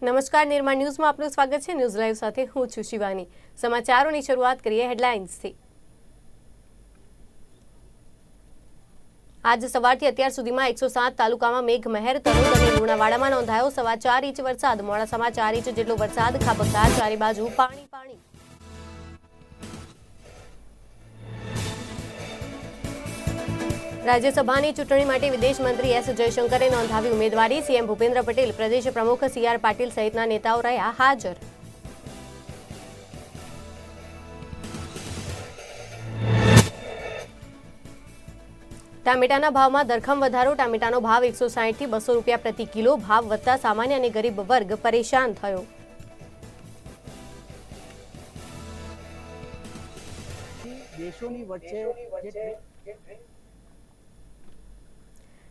નમસ્કાર, નિર્માણ ન્યૂઝમાં આપનું સ્વાગત છે। ન્યૂઝ લાઈવ સાથે હું છું શિવાની। સમાચારોની શરૂઆત કરીએ હેડલાઇન્સથી। આજ સવારથી અત્યાર સુધીમાં 107 તાલુકામાં મેઘમહેર, તલોદ અને લુણાવાડામાં નોંધાયો 4.25 ઇંચ વરસાદ। મોડાસામાં 4 ઇંચ જેટલો વરસાદ, ખાબકતા ચારે બાજુ પાણી પાણી। રાજ્યસભાની ચૂંટણી માટે વિદેશ મંત્રી એસ જયશંકરે નોંધાવી ઉમેદવારી। સીએમ ભૂપેન્દ્ર પટેલ, પ્રદેશ પ્રમુખ સીઆર પાટીલ સહિતના નેતાઓ રહ્યા હાજર। ટામેટાના ભાવમાં ધરખમ વધારો। ટામેટાનો ભાવ 160 થી 200 રૂપિયા પ્રતિ કિલો। ભાવ વધતા સામાન્ય અને ગરીબ વર્ગ પરેશાન થયો। દેશોની વચ્ચે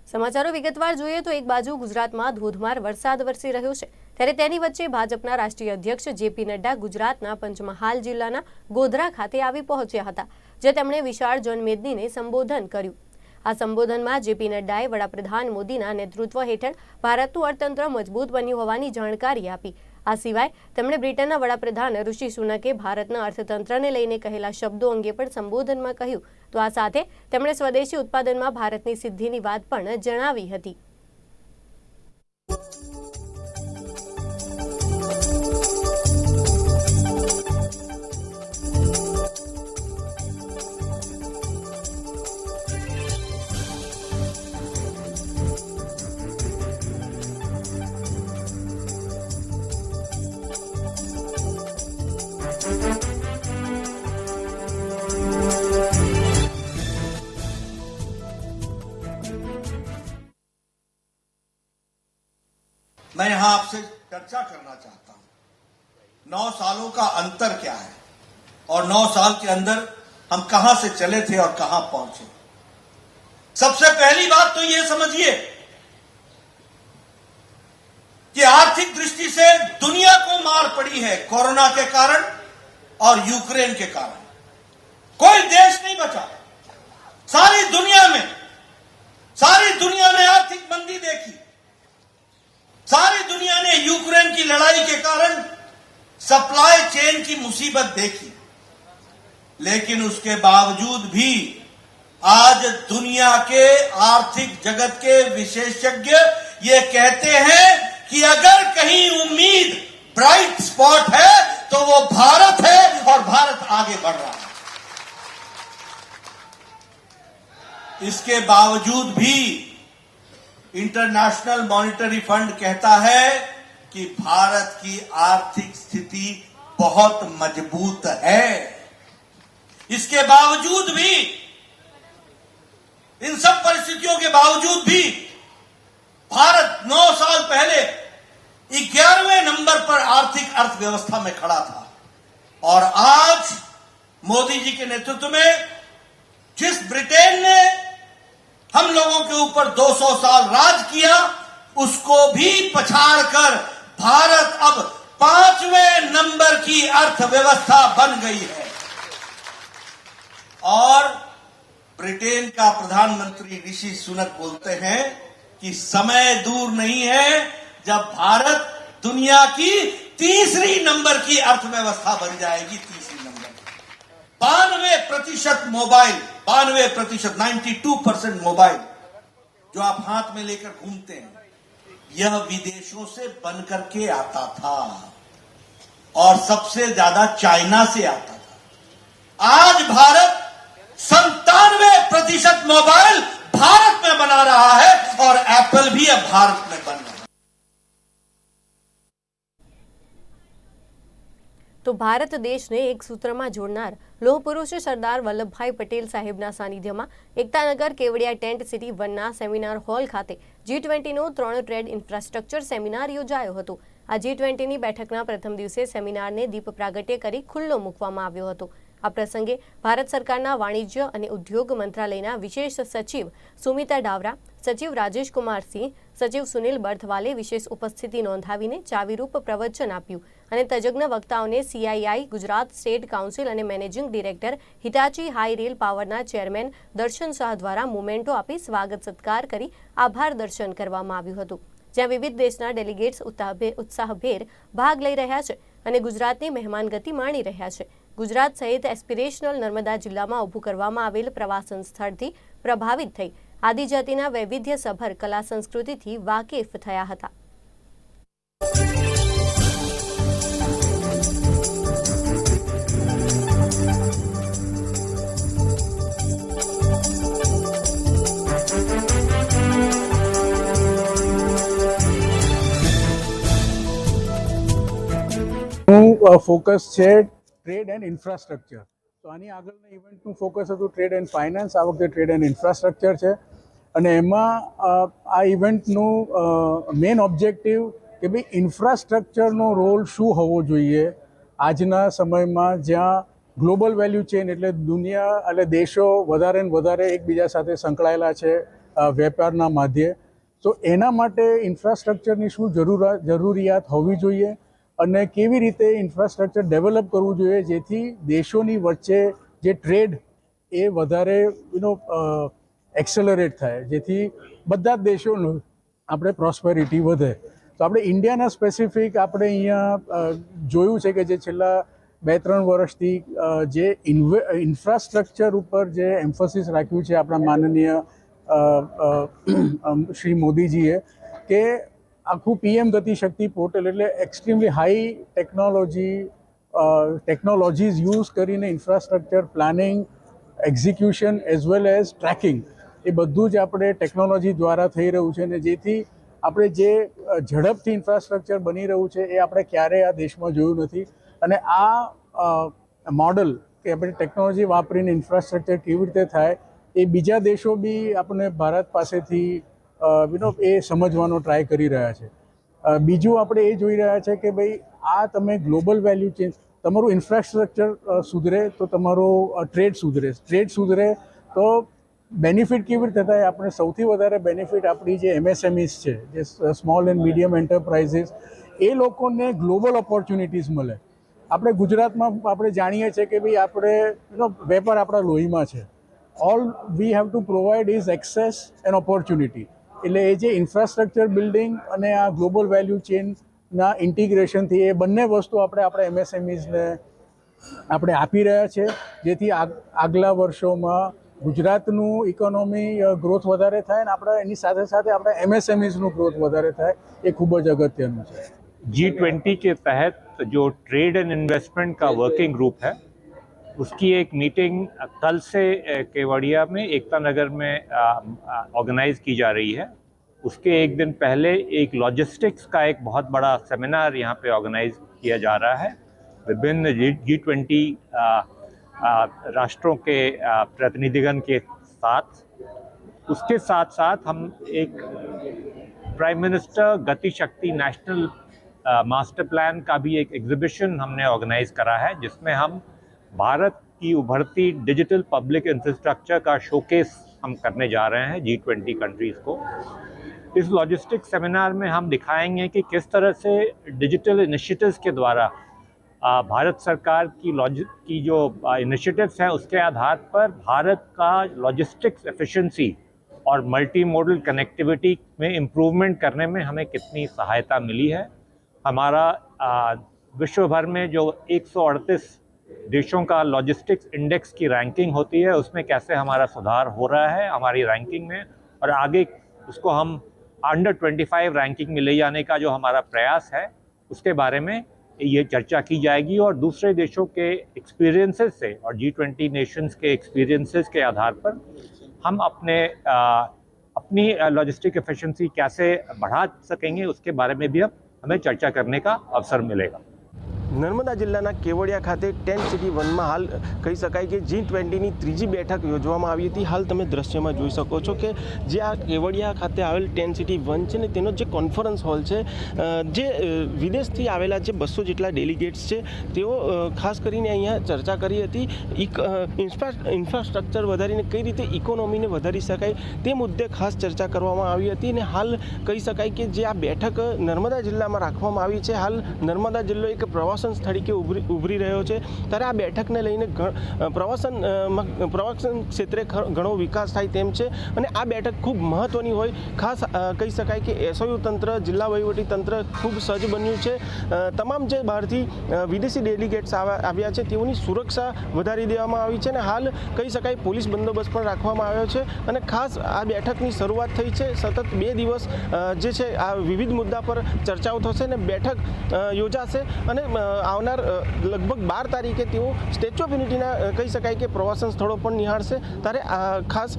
સમાચારો વિગતવાર જોઈએ તો એક બાજુ ગુજરાતમાં ધોધમાર વરસાદ વરસી રહ્યો છે, ત્યારે તેની વચ્ચે ભાજપના રાષ્ટ્રીય અધ્યક્ષ જેપી નડ્ડા ગુજરાતના પંચમહાલ જિલ્લાના ગોધરા ખાતે આવી પહોંચ્યા હતા, જે તેમણે વિશાળ જનમેદનીને સંબોધન કર્યું। આ સંબોધનમાં જેપી નડ્ડાએ વડાપ્રધાન મોદીના નેતૃત્વ હેઠળ ભારતનું અર્થતંત્ર મજબૂત બન્યું હોવાની જાણકારી આપી। આ સિવાય તેમણે બ્રિટનના વડાપ્રધાન ઋષિ સુનકે ભારતના અર્થતંત્રને લઈને કહેલા શબ્દો અંગે પણ સંબોધનમાં કહ્યું। તો આ સાથે તેમણે સ્વદેશી ઉત્પાદનમાં ભારતની સિદ્ધિની વાત પણ જણાવી હતી। मैं यहां आपसे चर्चा करना चाहता हूं 9 सालों का अंतर क्या है और 9 साल के अंदर हम कहां से चले थे और कहां पहुंचे। सबसे पहली बात तो यह समझिए कि आर्थिक दृष्टि से दुनिया को मार पड़ी है कोरोना के कारण और यूक्रेन के कारण। कोई देश नहीं बचा। सारी दुनिया ने आर्थिक मंदी देखी। सारी दुनिया ने यूक्रेन की लड़ाई के कारण सप्लाई चेन की मुसीबत देखी, लेकिन उसके बावजूद भी आज दुनिया के आर्थिक जगत के विशेषज्ञ ये कहते हैं कि अगर कहीं उम्मीद ब्राइट स्पॉट है तो वो भारत है और भारत आगे बढ़ रहा है। इसके बावजूद भी इंटरनेशनल मॉनिटरी फंड कहता है कि भारत की आर्थिक स्थिति बहुत मजबूत है। इसके बावजूद भी, इन सब परिस्थितियों के बावजूद भी भारत 9 साल पहले 11वें नंबर पर आर्थिक अर्थव्यवस्था में खड़ा था और आज मोदी जी के नेतृत्व में जिस ब्रिटेन ने हम लोगों के ऊपर 200 साल राज किया, उसको भी पछाड़कर भारत अब 5वें नंबर की अर्थव्यवस्था बन गई है। और ब्रिटेन का प्रधानमंत्री ऋषि सुनक बोलते हैं कि समय दूर नहीं है जब भारत दुनिया की तीसरी नंबर की अर्थव्यवस्था बन जाएगी। तीसरी नंबर 92% मोबाइल, 92% मोबाइल जो आप हाथ में लेकर घूमते हैं, यह विदेशों से बन करके आता था और सबसे ज्यादा चाइना से आता था। आज भारत 97% मोबाइल भारत में बना रहा है और एप्पल भी अब भारत में बन रहा है। તો ભારત દેશને એક સૂત્રમાં જોડનાર લોહ પુરુષ સરદાર વલ્લભભાઈ પટેલ સાહેબના સાનિધ્યમાં એકતાનગર કેવડિયા ટેન્ટ સિટી 1ના સેમિનાર હોલ ખાતે G20નો 3 ટ્રેડ ઇન્ફ્રાસ્ટ્રક્ચર સેમિનાર યોજાયો હતો। આ G20ની બેઠકના પ્રથમ દિવસે સેમિનારને દીપ પ્રાગટ્ય કરી ખુલ્લો મૂકવામાં આવ્યો હતો। આ પ્રસંગે ભારત સરકારના વાણિજ્ય અને ઉદ્યોગ મંત્રાલયના વિશેષ સચિવ સુમિતા ડાવરા, સચિવ રાજેશ કુમાર સિંહ, સચિવ સુનિલ બર્થવાલે વિશેષ ઉપસ્થિતિ નોંધાવીને ચાવીરૂપ પ્રવચન આપ્યું અને તજજ્ઞ વક્તાઓને CII ગુજરાત સ્ટેટ કાઉન્સિલ અને managing director Hitachi high rail પાવરના ચેરમેન દર્શન શાહ દ્વારા મોમેન્ટો આપી સ્વાગત સત્કાર કરી આભાર દર્શન કરવામાં આવ્યું હતું। જ્યાં વિવિધ દેશના ડેલિગેટ્સ ઉત્સાહભેર ભાગ લઈ રહ્યા છે અને ગુજરાતની મહેમાનગતિ માણી રહ્યા છે. ગુજરાત સહિત એસ્પિરેશનલ નર્મદા જિલ્લામાં ઊભું કરવામાં આવેલ પ્રવાસન સ્થળથી પ્રભાવિત થઈ આદિજાતિના વૈવિધ્યસભર કલા સંસ્કૃતિથી વાકેફ થયા હતા. ફોકસ છે ટ્રેડ એન્ડ ઇન્ફ્રાસ્ટ્રક્ચર. તો આની આગળના ઇવેન્ટનું ફોકસ હતું ટ્રેડ એન્ડ ફાઇનાન્સ. આ વખતે ટ્રેડ એન્ડ ઇન્ફ્રાસ્ટ્રક્ચર છે અને એમાં આ ઇવેન્ટનું મેઇન ઓબ્જેક્ટિવ કે ભાઈ ઇન્ફ્રાસ્ટ્રક્ચરનો રોલ શું હોવો જોઈએ આજના સમયમાં જ્યાં ગ્લોબલ વેલ્યુ ચેન એટલે દુનિયા એટલે દેશો વધારે ને વધારે એકબીજા સાથે સંકળાયેલા છે વેપારના માધ્યે. તો એના માટે ઇન્ફ્રાસ્ટ્રક્ચરની શું જરૂરિયાત હોવી જોઈએ અને કેવી રીતે ઇન્ફ્રાસ્ટ્રક્ચર ડેવલપ કરવું જોઈએ જેથી દેશોની વચ્ચે જે ટ્રેડ એ વધારે એક્સેલરેટ થાય, જેથી બધા જ દેશોનું આપણે પ્રોસ્પેરિટી વધે. તો આપણે ઇન્ડિયાના સ્પેસિફિક આપણે અહીંયા જોયું છે કે જે છેલ્લા 2-3 વર્ષથી જે ઇન્ફ્રાસ્ટ્રક્ચર ઉપર જે એમ્ફોસિસ રાખ્યું છે આપણા માનનીય શ્રી મોદીજીએ કે આખું PM ગતિશક્તિ પોર્ટલ એટલે એક્સ્ટ્રીમલી હાઈ ટેકનોલોજીઝ યુઝ કરીને infrastructure planning, execution as well as tracking એ બધું જ આપણે ટેકનોલોજી દ્વારા થઈ રહ્યું છે અને જેથી આપણે જે ઝડપથી ઇન્ફ્રાસ્ટ્રક્ચર બની રહ્યું છે એ આપણે ક્યારેય આ દેશમાં જોયું નથી. અને આ મોડલ કે આપણે ટેકનોલોજી વાપરીને ઇન્ફ્રાસ્ટ્રક્ચર કેવી રીતે થાય એ બીજા દેશો બી આપણે ભારત પાસેથી એ સમજવાનો ટ્રાય કરી રહ્યા છે. બીજું આપણે એ જોઈ રહ્યા છે કે ભાઈ આ તમે ગ્લોબલ વેલ્યુ ચેન, તમારું ઇન્ફ્રાસ્ટ્રક્ચર સુધરે તો તમારો ટ્રેડ સુધરે તો બેનિફિટ કેવી રીતે થાય. આપણે સૌથી વધારે બેનિફિટ આપણી જે MSMEs છે, જે સ્મોલ એન્ડ મીડિયમ એન્ટરપ્રાઇઝીસ, એ લોકોને ગ્લોબલ ઓપોર્ચ્યુનિટીઝ મળે. આપણે ગુજરાતમાં આપણે જાણીએ છીએ કે ભાઈ આપણે વેપાર આપણા લોહીમાં છે. All we have to provide is access and opportunity. એટલે એ જે ઇન્ફ્રાસ્ટ્રક્ચર બિલ્ડિંગ અને આ ગ્લોબલ વેલ્યુ ચેનના ઇન્ટિગ્રેશનથી એ બંને વસ્તુ આપણા MSMEsને આપણે આપી રહ્યા છે જેથી આગલા વર્ષોમાં ગુજરાતનું ઇકોનોમી ગ્રોથ વધારે થાય અને આપણે એની સાથે સાથે આપણા MSMEsનું ગ્રોથ વધારે થાય એ ખૂબ જ અગત્યનું છે. G20 के तहत जो ट्रेड एंड इन्वेस्टमेंट का वर्किंग ग्रुप है उसकी एक मीटिंग कल से केवड़िया में एकता नगर में ऑर्गेनाइज की जा रही है. उसके एक दिन पहले एक लॉजिस्टिक्स का एक बहुत बड़ा सेमिनार यहाँ पे ऑर्गेनाइज किया जा रहा है विभिन्न G20 राष्ट्रों के प्रतिनिधिगण के साथ. उसके साथ साथ हम एक प्राइम मिनिस्टर गति शक्ति नेशनल मास्टर प्लान का भी एक एग्जीबिशन हमने ऑर्गेनाइज करा है जिसमें हम भारत की उभरती डिजिटल पब्लिक इंफ्रास्ट्रक्चर का शोकेस हम करने जा रहे हैं G20 कंट्रीज़ को. इस लॉजिस्टिक्स सेमिनार में हम दिखाएंगे कि किस तरह से डिजिटल इनिशिएटिव्स के द्वारा भारत सरकार की जो इनिशिएटिव्स हैं उसके आधार पर भारत का लॉजिस्टिक्स एफिशिएंसी और मल्टी मॉडल कनेक्टिविटी में इम्प्रूवमेंट करने में हमें कितनी सहायता मिली है. हमारा विश्व भर में जो 138 देशों का लॉजिस्टिक्स इंडेक्स की रैंकिंग होती है उसमें कैसे हमारा सुधार हो रहा है हमारी रैंकिंग में, और आगे उसको हम अंडर 25 रैंकिंग में ले जाने का जो हमारा प्रयास है उसके बारे में ये चर्चा की जाएगी. और दूसरे देशों के एक्सपीरियंसेस से और G20 नेशंस के एक्सपीरियंसेस के आधार पर हम अपनी लॉजिस्टिक एफिशिएंसी कैसे बढ़ा सकेंगे उसके बारे में भी हमें चर्चा करने का अवसर मिलेगा. નર્મદા જિલ્લાના કેવડિયા ખાતે ટેન્ટ સિટી 1માં હાલ કહી શકાય કે G20ની ત્રીજી બેઠક યોજવામાં આવી હતી. હાલ તમે દ્રશ્યમાં જોઈ શકો છો કે જે આ કેવડિયા ખાતે આવેલ ટેન્ટ સિટી 1 છે ને તેનો જે કોન્ફરન્સ હોલ છે, જે વિદેશથી આવેલા જે 200 જેટલા ડેલિગેટ્સ છે તેઓ ખાસ કરીને અહીંયા ચર્ચા કરી હતી. ઇન્ફ્રાસ્ટ્રક્ચર વધારીને કઈ રીતે ઇકોનોમીને વધારી શકાય તે મુદ્દે ખાસ ચર્ચા કરવામાં આવી હતી. અને હાલ કહી શકાય કે જે આ બેઠક નર્મદા જિલ્લામાં રાખવામાં આવી છે. હાલ નર્મદા જિલ્લો એક પ્રવાસન પ્રવાસન સ્થળ તરીકે ઉભરી રહ્યો છે, ત્યારે આ બેઠકને લઈને પ્રવાસન ક્ષેત્રે ઘણો વિકાસ થાય તેમ છે અને આ બેઠક ખૂબ મહત્ત્વની હોય. ખાસ કહી શકાય કે એસઓયુ તંત્ર, જિલ્લા વહીવટી તંત્ર ખૂબ સજ્જ બન્યું છે. તમામ જે બહારથી વિદેશી ડેલિગેટ્સ આવ્યા છે તેઓની સુરક્ષા વધારી દેવામાં આવી છે અને હાલ કહી શકાય પોલીસ બંદોબસ્ત પણ રાખવામાં આવ્યો છે અને ખાસ આ બેઠકની શરૂઆત થઈ છે. સતત 2 દિવસ જે છે આ વિવિધ મુદ્દા પર ચર્ચાઓ થશે અને બેઠક યોજાશે અને આવનાર લગભગ 12 તારીખે તેઓ સ્ટેચ્યુ ઓફ યુનિટીના કહી શકાય કે પ્રવાસન સ્થળો પણ નિહાળશે. ત્યારે ખાસ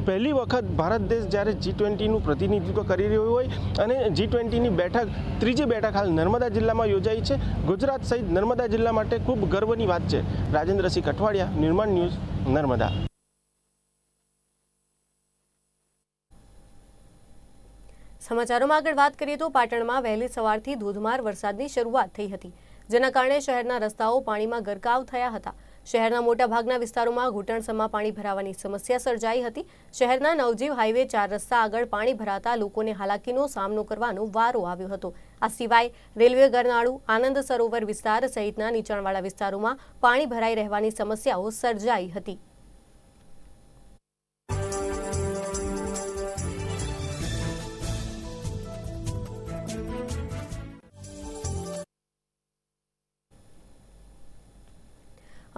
પહેલી વખત ભારત દેશ જ્યારે G20નું પ્રતિનિધિત્વ કરી રહ્યું હોય અને G20ની બેઠક, ત્રીજી બેઠક હાલ નર્મદા જિલ્લામાં યોજાઈ છે. ગુજરાત સહિત નર્મદા જિલ્લા માટે ખૂબ ગર્વની વાત છે. રાજેન્દ્રસિંહ કઠવાડિયા, નિર્માણ ન્યૂઝ, નર્મદા. સમાચારોમાં આગળ વાત કરીએ તો પાટણમાં વહેલી સવારથી ધોધમાર વરસાદની શરૂઆત થઈ હતી, જેના કારણે શહેરના રસ્તાઓ પાણીમાં ગરકાવ થયા હતા. શહેરના મોટાભાગના વિસ્તારોમાં ઘૂંટણસમાં પાણી ભરાવાની સમસ્યા સર્જાઈ હતી. શહેરના નવજીવ હાઈવે 4 રસ્તા આગળ પાણી ભરાતા લોકોને હાલાકીનો સામનો કરવાનો વારો આવ્યો હતો. આ સિવાય રેલવે ગરનાળું, આનંદ સરોવર વિસ્તાર સહિતના નીચાણવાળા વિસ્તારોમાં પાણી ભરાઈ રહેવાની સમસ્યાઓ સર્જાઈ હતી.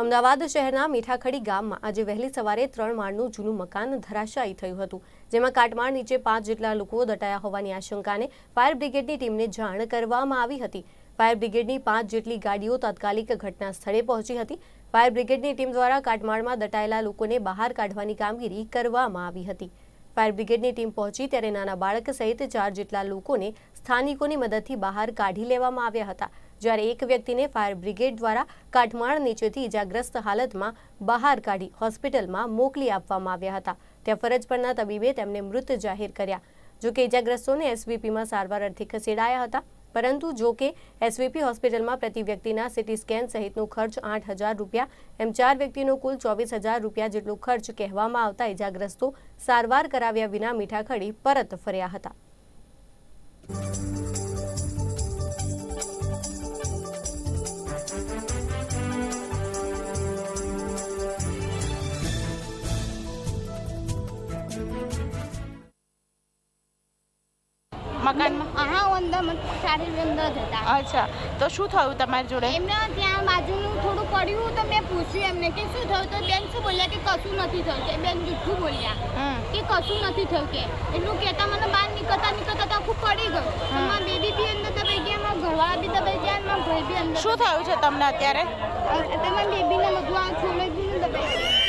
અમદાવાદ શહેરના મીઠાખડી ગામમાં આજે વહેલી સવારે 3 માળનું જૂનું મકાન ધરાશાયી થયું હતું, જેમાં કાટમાળ નીચે 5 જેટલા લોકો દટાયા હોવાની આશંકાને ફાયર બ્રિગેડની ટીમને જાણ કરવામાં આવી હતી. ફાયર બ્રિગેડની 5 જેટલી ગાડીઓ તાત્કાલિક ઘટના સ્થળે પહોંચી હતી. ફાયર બ્રિગેડની ટીમ દ્વારા કાટમાળમાં દટાયેલા લોકોને બહાર કાઢવાની કામગીરી કરવામાં આવી હતી. ફાયર બ્રિગેડની ટીમ પહોંચી ત્યારે નાના બાળક સહિત 4 જેટલા લોકોને સ્થાનિકોની મદદથી બહાર કાઢી લેવામાં આવ્યા હતા, જ્યારે એક વ્યક્તિને ફાયર બ્રિગેડ દ્વારા કાટમાળ નીચેથી ઇજાગ્રસ્ત હાલતમાં બહાર કાઢી હોસ્પિટલમાં મોકલી આપવામાં આવ્યા હતા. ત્યાં ફરજ પરના તબીબે તેમને મૃત જાહેર કર્યા. જોકે ઇજાગ્રસ્તોને એસવીપીમાં સારવાર અર્થે ખસેડાયા હતા, પરંતુ જોકે એસવીપી હોસ્પિટલમાં પ્રતિ વ્યક્તિના સીટી સ્કેન સહિતનો ખર્ચ 8,000 રૂપિયા, એમ 4 વ્યક્તિનો કુલ 24,000 રૂપિયા જેટલો ખર્ચ કહેવામાં આવતા ઇજાગ્રસ્તો સારવાર કરાવ્યા વિના મીઠાખડી પરત ફર્યા હતા. મકાનમાં અંદર સારી અંદર જતા. અચ્છા, તો શું થયું તમારી જોડે? એમને ત્યાં બાજુનું થોડું પડ્યું તો મેં પૂછ્યું એમને કે શું થયું, તો બેન શું બોલ્યા કે કશું નથી થયું. કે બેન જૂઠું બોલ્યા કે કશું નથી થયું. કે એટલું કહેતા મને બહાર નીકળતા તો આખું પડી ગયું. મારા બેબી બી અંદર દબાઈ ગયા, મારા ઘરવાળા બી દબાઈ ગયા, મારા ભાઈ બી અંદર. શું થયું છે તમને અત્યારે? તમારા બેબીને બધું આ છોલે બી દબાઈ ગયા.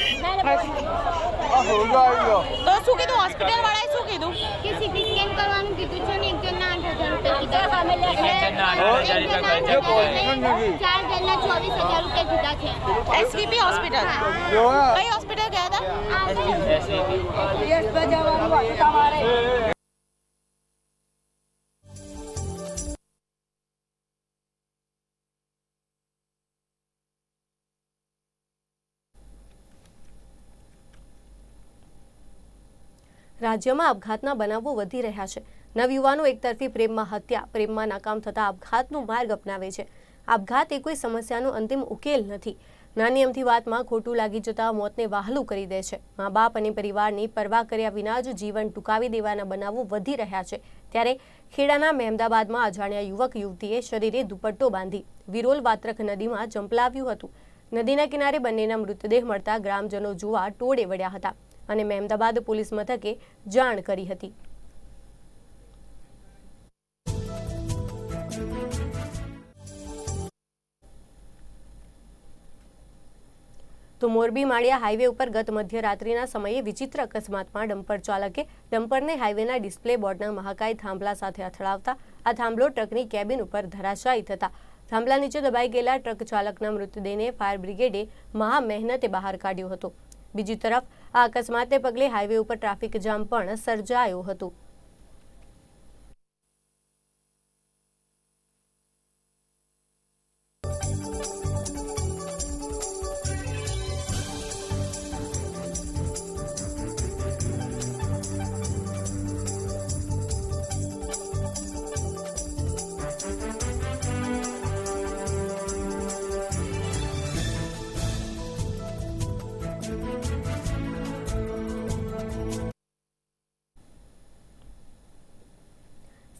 તો શું કીધું હોસ્પિટલ વાળાએ? શું કીધું? કે સીટી સ્કેન કરવાનું કીધું છે ને 1 જણના 8,000 રૂપિયા કીધા. 4 જણના 24,000 રૂપિયા કીધા છે. SVP hospital? કઈ હોસ્પિટલ ગયા હતા? રાજ્યમાં આપઘાતના બનાવો વધી રહ્યા છે. નવયુવાનો એકતરફી પ્રેમમાં હત્યા, પ્રેમમાં નાકામ થતા આપઘાતનો માર્ગ અપનાવે છે. આપઘાત એ કોઈ સમસ્યાનો અંતિમ ઉકેલ નથી. નાની અમથી વાતમાં ખોટું લાગી જતા મોતને વહાલું કરી દે છે. મા બાપ અને પરિવારની પરવા કર્યા વિના જ જીવન ટૂંકાવી દેવાના બનાવો વધી રહ્યા છે. ત્યારે ખેડાના મહેમદાબાદમાં અજાણ્યા યુવક યુવતીએ શરીરે દુપટ્ટો બાંધી વિરોલ વાત્રક નદીમાં ઝંપલાવ્યું હતું. નદીના કિનારે બંનેના મૃતદેહ મળતા ગ્રામજનો જોવા ટોળે વળ્યા હતા અને મહેમદાબાદ પોલીસ મથકે જાણ કરી હતી. તો મોરબી માળિયા હાઈવે ઉપર ગત મધ્યરાત્રિના સમયે વિચિત્ર અકસ્માતમાં ડમ્પર ચાલકે ડમ્પરને હાઈવેના ડિસ્પ્લે બોર્ડના મહાકાય થાંભલા સાથે અથડાવતા આ થાંભલો ટ્રકની કેબિન ઉપર ધરાશાયી થતા થાંભલા નીચે દબાઈ ગયેલા ટ્રક ચાલકના મૃતદેહને ફાયર બ્રિગેડે મહા મહેનતે બહાર કાઢ્યો હતો. બીજી તરફ આ અકસ્માતને પગલે હાઈવે ઉપર ટ્રાફિક જામ પણ સર્જાયો હતો.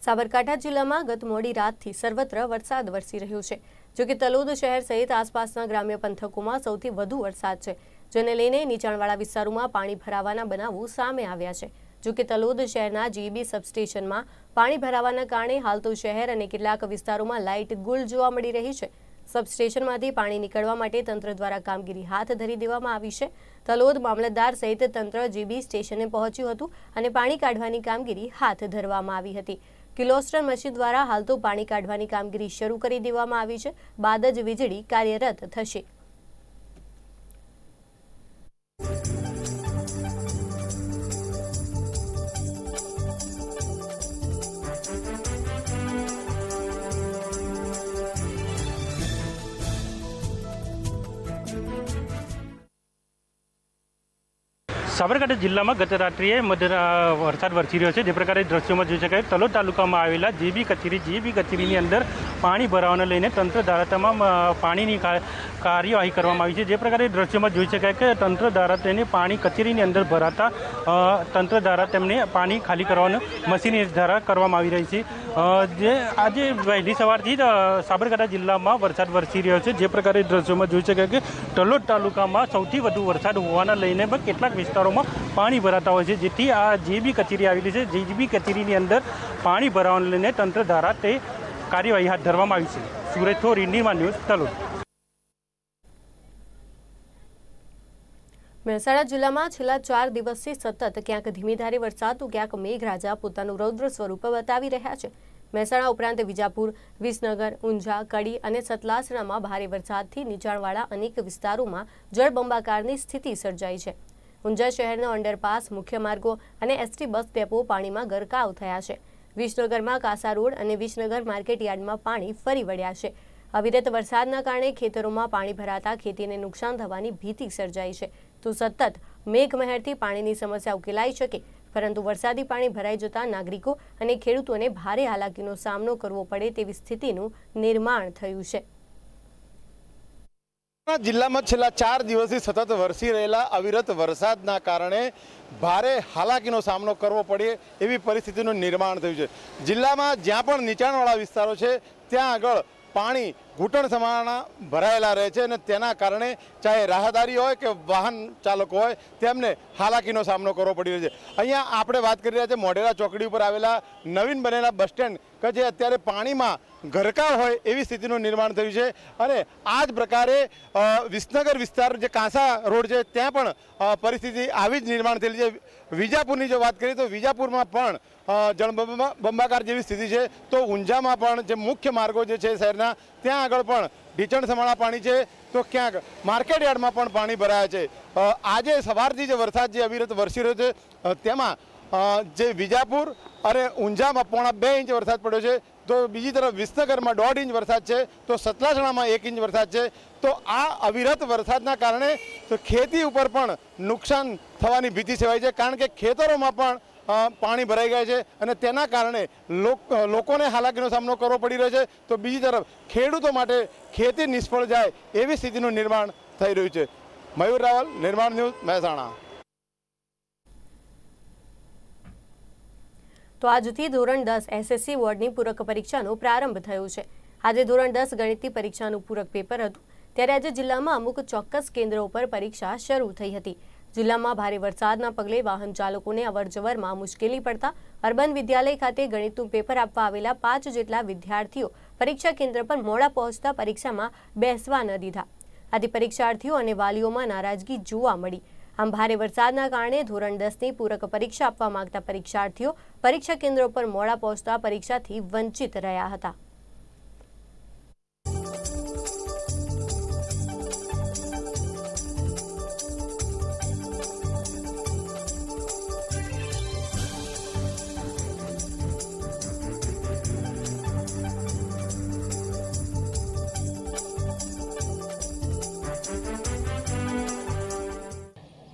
સાબરકાંઠા જિલ્લામાં ગત મોડી રાતથી સર્વત્ર વરસાદ વરસી રહ્યો છે, જો કે તલોદ શહેર સહિત આસપાસના ગ્રામ્ય પંથકોમાં સૌથી વધુ વરસાદ છે, જેને લઈને નીચાણવાળા વિસ્તારોમાં પાણી ભરાવાના બનાવો સામે આવ્યા છે। જો કે તલોદ શહેરના જીબી સબસ્ટેશનમાં પાણી ભરાવાના કારણે હાલ તો શહેર અને કેટલાક વિસ્તારોમાં લાઇટ ગુલ જોવા મળી રહી છે। સબસ્ટેશનમાંથી પાણી નીકળવા માટે તંત્ર દ્વારા કામગીરી હાથ ધરી દેવામાં આવી છે। તલોદ મામલતદાર સહિત તંત્ર જીબી સ્ટેશને પહોંચ્યું હતું અને પાણી કાઢવાની કામગીરી હાથ ધરવામાં આવી હતી। કિલોસ્ટર મશીન દ્વારા હાલ તો પાણી કાઢવાની કામગીરી શરૂ કરી દેવામાં આવી છે, બાદ જ વીજળી કાર્યરત થશે। સાબરકાંઠા જિલ્લામાં ગત રાત્રિએ વરસાદ વરસી રહ્યો છે। જે પ્રકારે દ્રશ્યોમાં જોઈ શકાય, તલોદ તાલુકામાં આવેલા જીબી કચેરીની અંદર પાણી ભરાવાને લઈને તંત્ર દ્વારા તમામ પાણીની કાર્યવાહી કરવામાં આવી છે। જે પ્રકારે દ્રશ્યોમાં જોઈ શકાય કે તંત્ર દ્વારા તેને પાણી કચેરીની અંદર ભરાતા તંત્ર દ્વારા તેમને પાણી ખાલી કરવાનું મશીન દ્વારા કરવામાં આવી રહી છે। જે આજે વહેલી સવારથી જ સાબરકાંઠા જિલ્લામાં વરસાદ વરસી રહ્યો છે। જે પ્રકારે દ્રશ્યોમાં જોઈ શકાય કે તલોદ તાલુકામાં સૌથી વધુ વરસાદ હોવાના લઈને પણ કેટલાક વિસ્તારોમાં પાણી ભરાતા હોય છે, જેથી આ જીબી કચેરી આવેલી છે, જીબી કચેરીની અંદર પાણી ભરાવાને લઈને તંત્ર દ્વારા તે કાર્યવાહી હાથ ધરવામાં આવી છે। સુરજ થોરી, નિર્માણ ન્યૂઝ, તલોદ। મહેસાણા જિલ્લામાં છેલ્લા 4 દિવસથી સતત ક્યાંક ધીમી ધારે વરસાદ તો ક્યાંક મેઘરાજા પોતાનું રૌદ્ર સ્વરૂપ બતાવી રહ્યા છે। મહેસાણા ઉપરાંત વિજાપુર, વિસનગર, ઊંઝા, કડી અને સતલાસણામાં ભારે વરસાદથી નીચાણવાળા અનેક વિસ્તારોમાં જળબંબાકારની સ્થિતિ સર્જાઈ છે। ઊંઝા શહેરના અંડરપાસ, મુખ્ય માર્ગો અને એસટી બસ ડેપો પાણીમાં ગરકાવ થયા છે। વિસનગરમાં કાસા રોડ અને વિસનગર માર્કેટ યાર્ડમાં પાણી ફરી વળ્યા છે। અવિરત વરસાદના કારણે ખેતરોમાં પાણી ભરાતા ખેતીને નુકસાન થવાની ભીતિ સર્જાઈ છે। તો સતત મેઘમહેરથી પાણીની સમસ્યા ઉકેલાઈ શકે, પરંતુ વરસાદી પાણી ભરાઈ જતા નાગરિકો અને ખેડૂતોને ભારે હાલાકીનો સામનો કરવો પડે તેવી સ્થિતિનું નિર્માણ થયું છે। જિલ્લામાં છેલ્લા 4 દિવસથી સતત વરસી રહેલા અવિરત વરસાદના કારણે ભારે હાલાકીનો સામનો કરવો પડે એવી પરિસ્થિતિનું નિર્માણ થયું છે। જિલ્લામાં જ્યાં પણ નીચાણવાળા વિસ્તારો છે ત્યાં આગળ પાણી ઘૂંટણ સમાના ભરાયેલા રહે છે અને તેના કારણે ચાહે રાહદારી હોય કે વાહન ચાલકો હોય તેમને હાલાકીનો સામનો કરવો પડી રહ્યો છે। અહીંયા આપણે વાત કરી રહ્યા છીએ મોઢેરા ચોકડી ઉપર આવેલા નવીન બનેલા બસ સ્ટેન્ડ કે જે અત્યારે પાણીમાં ગરકાવ હોય એવી સ્થિતિનું નિર્માણ થયું છે અને આ જ પ્રકારે વિસનગર વિસ્તાર જે કાંસા રોડ છે ત્યાં પણ પરિસ્થિતિ આવી જ નિર્માણ થયેલી છે। વિજાપુરની જો વાત કરીએ તો વિજાપુરમાં પણ જળબંબાકાર જેવી સ્થિતિ છે। તો ઊંઝામાં પણ જે મુખ્ય માર્ગો જે છે શહેરના ત્યાં આગળ પણ ઢીચણ સમાણા પાણી છે, તો ક્યાંક માર્કેટ યાર્ડમાં પણ પાણી ભરાયા છે। આજે સવારથી જે વરસાદ જે અવિરત વરસી રહ્યો છે તેમાં જે વિજાપુર અને ઊંઝામાં 1.5 ઇંચ વરસાદ પડ્યો છે, તો બીજી તરફ વિસનગરમાં 1.5 ઇંચ વરસાદ છે, તો સતલાસણામાં 1 ઇંચ વરસાદ છે। તો આ અવિરત વરસાદના કારણે તો ખેતી ઉપર પણ નુકસાન થવાની ભીતિ સેવાય છે, કારણ કે ખેતરોમાં પણ પાણી ભરાઈ ગયા છે અને તેના કારણે લોકોને હાલાકીનો સામનો કરવો પડી રહ્યો છે। તો બીજી તરફ ખેડૂતો માટે ખેતી નિષ્ફળ જાય એવી સ્થિતિનું નિર્માણ થઈ રહ્યું છે। મયુર રાવલ, નિર્માણ ન્યૂઝ, મહેસાણા। તો આજથી ધોરણ 10 એસએસસી બોર્ડની પૂરક પરીક્ષાનો પ્રારંભ થયો છે। આજે ધોરણ 10 ગણિતની પરીક્ષાનું પૂરક પેપર હતું, ત્યારે આજે જિલ્લામાં અમુક ચોક્કસ કેન્દ્રો પર પરીક્ષા શરૂ થઈ હતી। જિલ્લામાં ભારે વરસાદના પગલે વાહન ચાલકોને અવરજવરમાં મુશ્કેલી પડતા અર્બન વિદ્યાલય ખાતે ગણિતનું પેપર આપવા આવેલા 5 જેટલા વિદ્યાર્થીઓ પરીક્ષા કેન્દ્ર પર મોડા પહોંચતા પરીક્ષામાં બેસવા ન દીધા। આથી પરીક્ષાર્થીઓ અને વાલીઓમાં નારાજગી જોવા મળી। આમ ભારે વરસાદના કારણે ધોરણ 10ની પૂરક પરીક્ષા આપવા માંગતા પરીક્ષાર્થીઓ પરીક્ષા કેન્દ્રો પર મોડા પહોંચતા પરીક્ષાથી વંચિત રહ્યા હતા।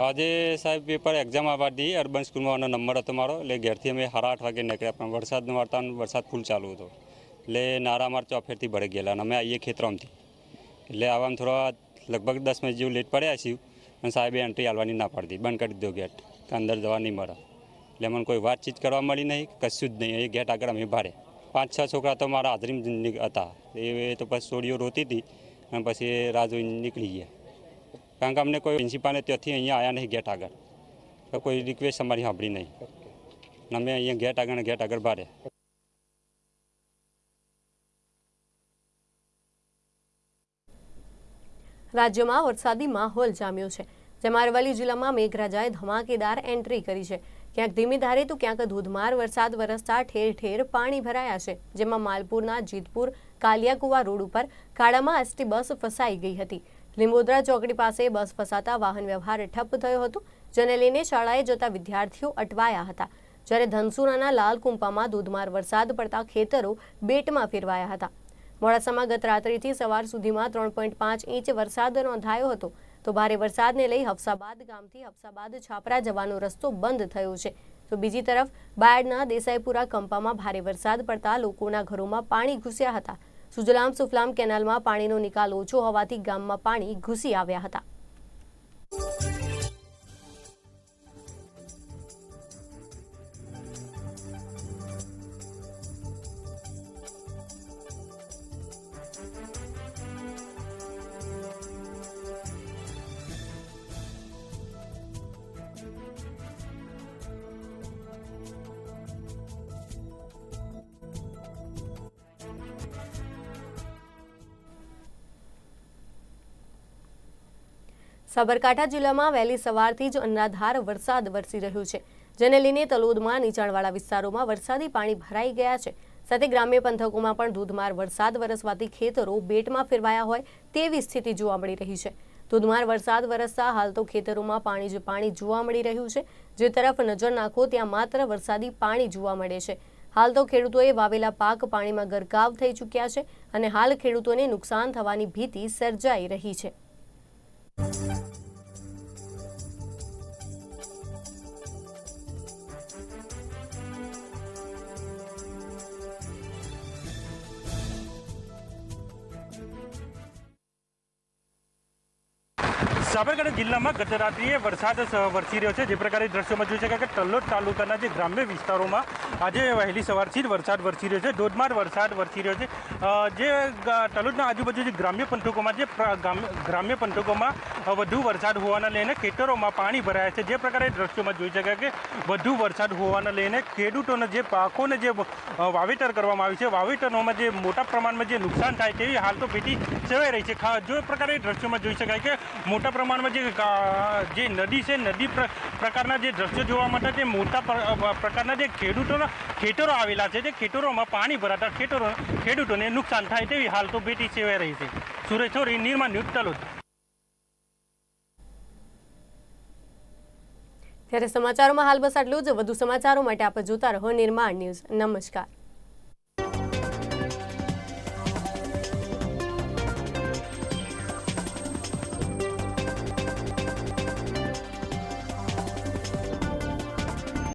આજે સાહેબ પેપર એક્ઝામ આપવાથી અર્બન સ્કૂલમાં નંબર હતો મારો, એટલે ઘેરથી અમે 8:30 વાગે નીકળ્યા, પણ વરસાદનું વાતાવરણ, વરસાદ ફૂલ ચાલુ હતો એટલે નારા અમારા ચોફેરથી ભળી ગયેલા અને અમે આવીએ ખેતરોમાંથી, એટલે આવામાં થોડા લગભગ 10 મિનિટ જેવું લેટ પડ્યા છીએ અને સાહેબે એન્ટ્રી આવવાની ના પાડી, બંધ કરી દીધો ગેટ કે અંદર જવા નહીં મળે, એટલે મને કોઈ વાતચીત કરવા મળી નહીં, કશું જ નહીં. એ ગેટ આગળ અમે ભાડે 5-6 છોકરા તો મારા હાજરી હતા. એ તો પછી છોડીઓ રોતી હતી અને પછી એ રાહ જોઈને નીકળી ગયા. કારણ કે અમને કોઈ પ્રિન્સિપાલે ત્યાંથી અહીંયા આવ્યા નહીં ગેટ આગળ, તો કોઈ રિક્વેસ્ટ અમારી સાંભળી નહીં. અમે અહીંયા ગેટ આગળ ભાડે. રાજ્યમાં વરસાદી માહોલ જામ્યો છે, જેમાં અરવલ્લી જિલ્લામાં મેઘરાજાએ ધમાકેદાર એન્ટ્રી કરી છે. ક્યાંક ધીમી ધારે તો ક્યાંક ધોધમાર વરસાદ વરસતા ઠેર ઠેર પાણી ભરાયા છે, જેમાં માલપુરના જીતપુર કાલિયાકુવા રોડ ઉપર ખાડામાં એસટી બસ ફસાઈ ગઈ હતી. લીંબોદરા ચોકડી પાસે બસ ફસાતા વાહન વ્યવહાર ઠપ થયો હતો, જેને લઈને શાળાએ જતા વિદ્યાર્થીઓ અટવાયા હતા. જ્યારે ધનસુરાના લાલકુંપામાં ધોધમાર વરસાદ પડતા ખેતરો બેટમાં ફેરવાયા હતા. મોડાસામાં ગત રાત્રિથી સવાર સુધીમાં 3.5 ઇંચ વરસાદ નોંધાયો હતો. તો ભારે વરસાદને લઈ હફસાબાદ ગામથી હફસાબાદ છાપરા જવાનો રસ્તો બંધ થયો છે. તો બીજી તરફ બાયડના દેસાઈપુરા કંપામાં ભારે વરસાદ પડતા લોકોના ઘરોમાં પાણી ઘૂસ્યા હતા. સુજલામ સુફલામ કેનાલમાં પાણીનો નિકાલ ઓછો હોવાથી ગામમાં પાણી ઘૂસી આવ્યા હતા. સાબરકાંઠા જિલ્લામાં વહેલી સવારથી જ અનરાધાર વરસાદ વરસી રહ્યો છે, જેને લઈને તલોદમાં નીચાણવાળા વિસ્તારોમાં વરસાદી પાણી ભરાઈ ગયા છે. સાથે ગ્રામ્ય પંથકોમાં પણ ધોધમાર વરસાદ વરસવાથી ખેતરો બેટમાં ફેરવાયા હોય તેવી સ્થિતિ જોવા મળી રહી છે. ધોધમાર વરસાદ વરસતા હાલ તો ખેતરોમાં પાણી જોવા મળી રહ્યું છે. જે તરફ નજર નાખો ત્યાં માત્ર વરસાદી પાણી જોવા મળે છે. હાલ તો ખેડૂતોએ વાવેલા પાક પાણીમાં ગરકાવ થઈ ચૂક્યા છે અને હાલ ખેડૂતોને નુકસાન થવાની ભીતિ સર્જાઈ રહી છે. સાબરકાંઠા જિલ્લામાં ગત રાત્રિએ વરસાદ વરસી રહ્યો છે. જે પ્રકારે દ્રશ્યોમાં જોઈ શકાય કે તલોદ તાલુકાના જે ગ્રામ્ય વિસ્તારોમાં આજે વહેલી સવારથી જ વરસાદ વરસી રહ્યો છે. ધોધમાર વરસાદ વરસી રહ્યો છે. જે તલોદના આજુબાજુ જે ગ્રામ્ય પંથકોમાં વધુ વરસાદ હોવાના લઈને ખેતરોમાં પાણી ભરાયા છે. જે પ્રકારે દ્રશ્યોમાં જોઈ શકાય કે વધુ વરસાદ હોવાના લઈને ખેડૂતોને જે પાકોને જે વાવેતર કરવામાં આવ્યું છે, વાવેતરોમાં જે મોટા પ્રમાણમાં જે નુકસાન થાય તેવી હાલ તો ભીતિ સેવાઈ રહી છે. જો પ્રકારે દ્રશ્યોમાં જોઈ શકાય કે મોટા પ્રમાણમાં જે નદી છે, નદી પ્રકારના જે દ્રશ્યો જોવા માટે જે મોટા પ્રકારના જે ખેતરો આવેલા છે, જે ખેતરોમાં પાણી ભરાતા ખેડૂતોને નુકસાન થાય તેવી હાલ તો ભીતિ સેવાઈ રહી છે. સુરેશ ચોરી, નિર્માણ ન્યૂઝ, તલોદ. ત્યારે સમાચારોમાં હાલ બસ આટલું જ. વધુ સમાચારો માટે આપ જોતા રહો નિર્માણ ન્યૂઝ. નમસ્કાર.